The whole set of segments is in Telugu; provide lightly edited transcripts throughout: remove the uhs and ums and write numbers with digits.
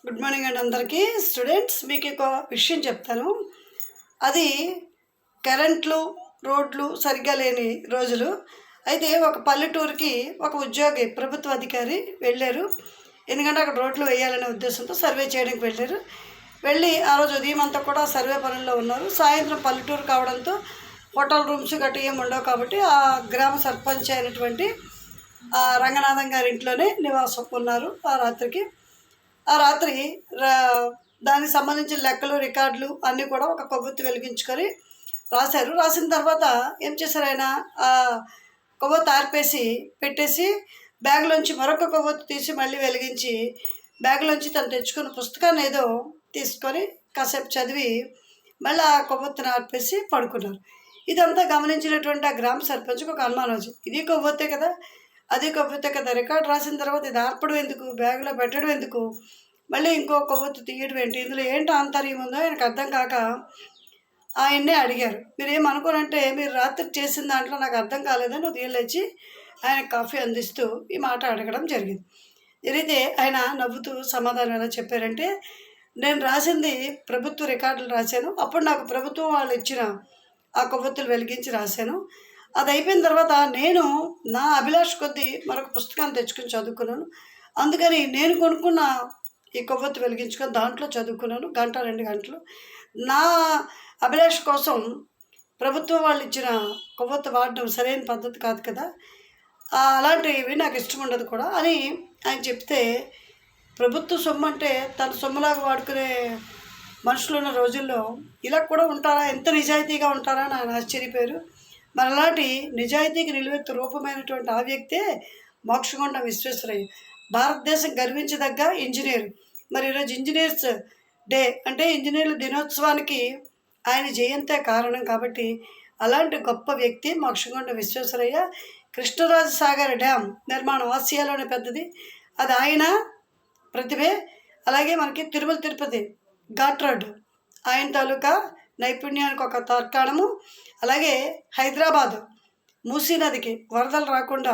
గుడ్ మార్నింగ్ అండి అందరికీ. స్టూడెంట్స్, మీకు ఒక విషయం చెప్తాను. అది కరెంట్లు రోడ్లు సరిగ్గా లేని రోజులు. అయితే ఒక పల్లెటూరుకి ఒక ఉద్యోగి ప్రభుత్వ అధికారి వెళ్ళారు. ఎందుకంటే అక్కడ రోడ్లు వేయాలనే ఉద్దేశంతో సర్వే చేయడానికి వెళ్ళారు. వెళ్ళి ఆ రోజు ఉదయం అంతా కూడా సర్వే పనుల్లో ఉన్నారు. సాయంత్రం పల్లెటూరు కావడంతో హోటల్ రూమ్స్ గట్రా ఏమి ఉండవు కాబట్టి ఆ గ్రామ సర్పంచ్ అయినటువంటి రంగనాథం గారి ఇంట్లోనే నివాసం ఉన్నారు ఆ రాత్రికి. ఆ రాత్రి దానికి సంబంధించిన లెక్కలు రికార్డులు అన్నీ కూడా ఒక కొవ్వొత్తి వెలిగించుకొని రాశారు. రాసిన తర్వాత ఏం చేశారు, ఆయన ఆ కొవ్వొత్తి ఆర్పేసి పెట్టేసి బ్యాగ్లోంచి మరొక కొవ్వొత్తి తీసి మళ్ళీ వెలిగించి బ్యాగ్లోంచి తను తెచ్చుకున్న పుస్తకాన్ని ఏదో తీసుకొని కాసేపు చదివి మళ్ళీ ఆ కొవ్వొత్తిని ఆర్పేసి పడుకున్నారు. ఇదంతా గమనించినటువంటి ఆ గ్రామ సర్పంచ్కి ఒక అనుమానం వచ్చింది. ఇది కొవ్వొత్తే కదా, అది కొవ్వొత్తే కదా, రికార్డు రాసిన తర్వాత ఇది ఆర్పడం ఎందుకు, బ్యాగ్లో పెట్టడం ఎందుకు, మళ్ళీ ఇంకో కొవ్వొత్తి తీయడం ఏంటి, ఇందులో ఏంటి ఆంతర్యం ఉందో ఆయనకు అర్థం కాక ఆయన్నే అడిగారు. మీరు ఏమనుకోనంటే, మీరు రాత్రి చేసిన దాంట్లో నాకు అర్థం కాలేదని ఉదయం లేచి ఆయన కాఫీ అందిస్తూ ఈ మాట అడగడం జరిగింది. జరిగితే ఆయన నవ్వుతూ సమాధానం ఎలా చెప్పారంటే, నేను రాసింది ప్రభుత్వ రికార్డులు రాశాను, అప్పుడు నాకు ప్రభుత్వం వాళ్ళు ఇచ్చిన ఆ కొవ్వొత్తులు వెలిగించి రాశాను. అది అయిపోయిన తర్వాత నేను నా అభిలాష కొద్దీ మరొక పుస్తకాన్ని తెచ్చుకొని చదువుకున్నాను. అందుకని నేను కొనుక్కున్న ఈ కొవ్వొత్తి వెలిగించుకొని దాంట్లో చదువుకున్నాను 1-2 గంటలు. నా అభిలాష కోసం ప్రభుత్వం వాళ్ళు ఇచ్చిన కొవ్వొత్తి వాడడం సరైన పద్ధతి కాదు కదా, అలాంటివి నాకు ఇష్టం ఉండదు కూడా అని ఆయన చెప్తే, ప్రభుత్వ సొమ్ము అంటే తన సొమ్ములాగా వాడుకునే మనుషులు ఉన్న రోజుల్లో ఇలా కూడా ఉంటారా, ఎంత నిజాయితీగా ఉంటారా అని ఆయన ఆశ్చర్యపోయారు. మరి అలాంటి నిజాయితీకి నిలువెత్తు రూపమైనటువంటి ఆ వ్యక్తే మోక్షగుండం విశ్వేశ్వరయ్య, భారతదేశం గర్వించదగ్గ ఇంజనీర్. మరి ఈరోజు ఇంజనీర్స్ డే అంటే ఇంజనీర్ల దినోత్సవానికి ఆయన జయంతే కారణం కాబట్టి అలాంటి గొప్ప వ్యక్తి మోక్షగుండం విశ్వేశ్వరయ్య. కృష్ణరాజసాగర్ డ్యామ్ నిర్మాణం ఆసియాలోనే పెద్దది, అది ఆయన ప్రతిభే. అలాగే మనకి తిరుమల తిరుపతి ఘాట్ రోడ్ ఆయన తాలూకా నైపుణ్యానికి ఒక తార్కాణము. అలాగే హైదరాబాద్ మూసీ నదికి వరదలు రాకుండా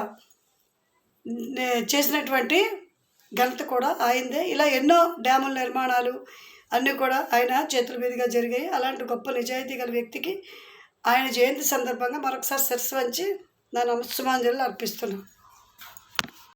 చేసినటువంటి ఘనత కూడా ఆయనదే. ఇలా ఎన్నో డ్యాముల నిర్మాణాలు అన్నీ కూడా ఆయన చేతుల మీదుగా జరిగాయి. అలాంటి గొప్ప నిజాయితీ గల వ్యక్తికి ఆయన జయంతి సందర్భంగా మరొకసారి శిరస్సు వంచి నా నమస్సుమాంజలి అర్పిస్తున్నాను.